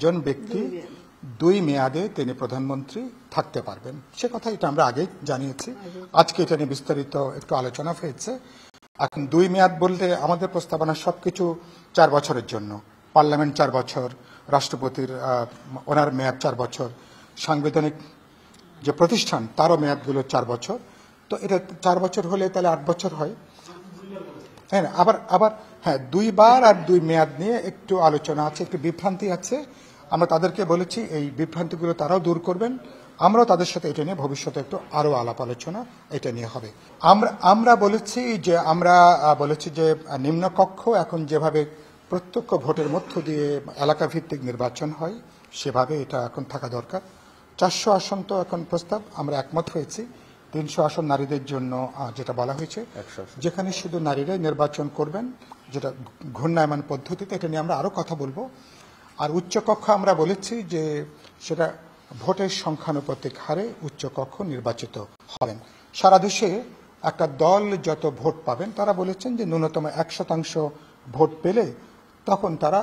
জন ব্যক্তি 2 মেয়াদে তিনি প্রধানমন্ত্রী থাকতে পারবেন। সে কথা এটা আমরা আগে জানিয়েছি, আজকে এটা নিয়ে বিস্তারিত একটু আলোচনা হয়েছে। এখন 2 মেয়াদ বলতে আমাদের প্রস্তাবনা সবকিছু 4 বছরের জন্য, পার্লামেন্ট 4 বছর, রাষ্ট্রপতির ওনার মেয়াদ 4 বছর, সাংবিধানিক যে প্রতিষ্ঠান তারও মেয়াদগুলো 4 বছর। তো এটা 4 বছর হলে তাহলে 8 বছর হয়। হ্যাঁ, আবার হ্যাঁ 2 বার আর 2 মেয়াদ নিয়ে একটু আলোচনা আছে, একটু বিভ্রান্তি আছে। আমরা তাদেরকে বলেছি এই বিভ্রান্তিগুলো তারাও দূর করবেন, আমরাও তাদের সাথে এটা নিয়ে ভবিষ্যতে একটু আরো আলাপ আলোচনা এটা নিয়ে হবে। আমরা বলেছি যে নিম্নকক্ষ এখন যেভাবে প্রত্যক্ষ ভোটের মধ্য দিয়ে এলাকা ভিত্তিক নির্বাচন হয় সেভাবে এটা এখন থাকা দরকার। 400 আসন তো এখন প্রস্তাব, আমরা একমত হয়েছি। 300 আসন নারীদের জন্য যেটা বলা হয়েছে, যেখানে শুধু নারীরাই নির্বাচন করবেন, যেটা ঘূর্ণায়মান পদ্ধতিতে, এটা নিয়ে আমরা আরো কথা বলবো। আর উচ্চকক্ষ আমরা বলেছি যে সেটা ভোটের সংখ্যানুপাতিক হারে উচ্চকক্ষ নির্বাচিত হবেন। সারা দেশে একটা দল যত ভোট পাবেন, তারা বলেছেন যে ন্যূনতম 1% ভোট পেলে তখন তারা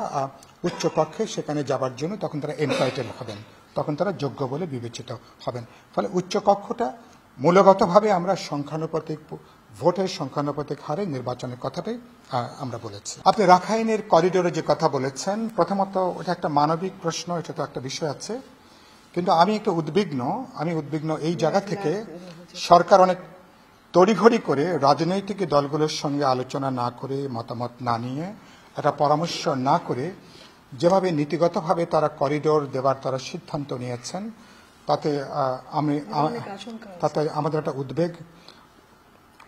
উচ্চকক্ষে সেখানে যাবার জন্য তখন তারা এন্টাইটেল হবেন, তখন তারা যোগ্য বলে বিবেচিত হবেন। ফলে উচ্চকক্ষটা মূলগতভাবে আমরা সংখ্যানুপাতিক ভোটের সংখ্যানুপাতিক হারে নির্বাচনের কথাটাই আমরা বলেছি। আপনি রাখাইনের করিডোরে যে কথা বলেছেন, প্রথমত ওটা একটা মানবিক প্রশ্ন, এটা তো একটা বিষয় আছে, কিন্তু আমি একটু উদ্বিগ্ন এই জায়গা থেকে। সরকার অনেক তড়িঘড়ি করে রাজনৈতিক দলগুলোর সঙ্গে আলোচনা না করে, মতামত না নিয়ে, একটা পরামর্শ না করে যেভাবে নীতিগতভাবে তারা করিডোর দেওয়ার তারা সিদ্ধান্ত নিয়েছেন, তাতে আমাদের একটা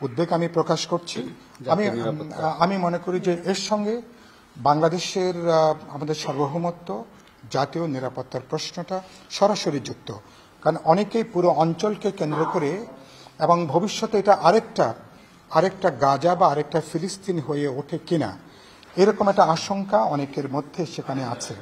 উদ্বেগ আমি প্রকাশ করছি। আমি মনে করি যে এর সঙ্গে বাংলাদেশের আমাদের সার্বভৌমত্ব, জাতীয় নিরাপত্তার প্রশ্নটা সরাসরি যুক্ত। কারণ অনেকেই পুরো অঞ্চলকে কেন্দ্র করে, এবং ভবিষ্যতে এটা আরেকটা গাজা বা আরেকটা ফিলিস্তিন হয়ে ওঠে কিনা, এরকম একটা আশঙ্কা অনেকের মধ্যে সেখানে আছে।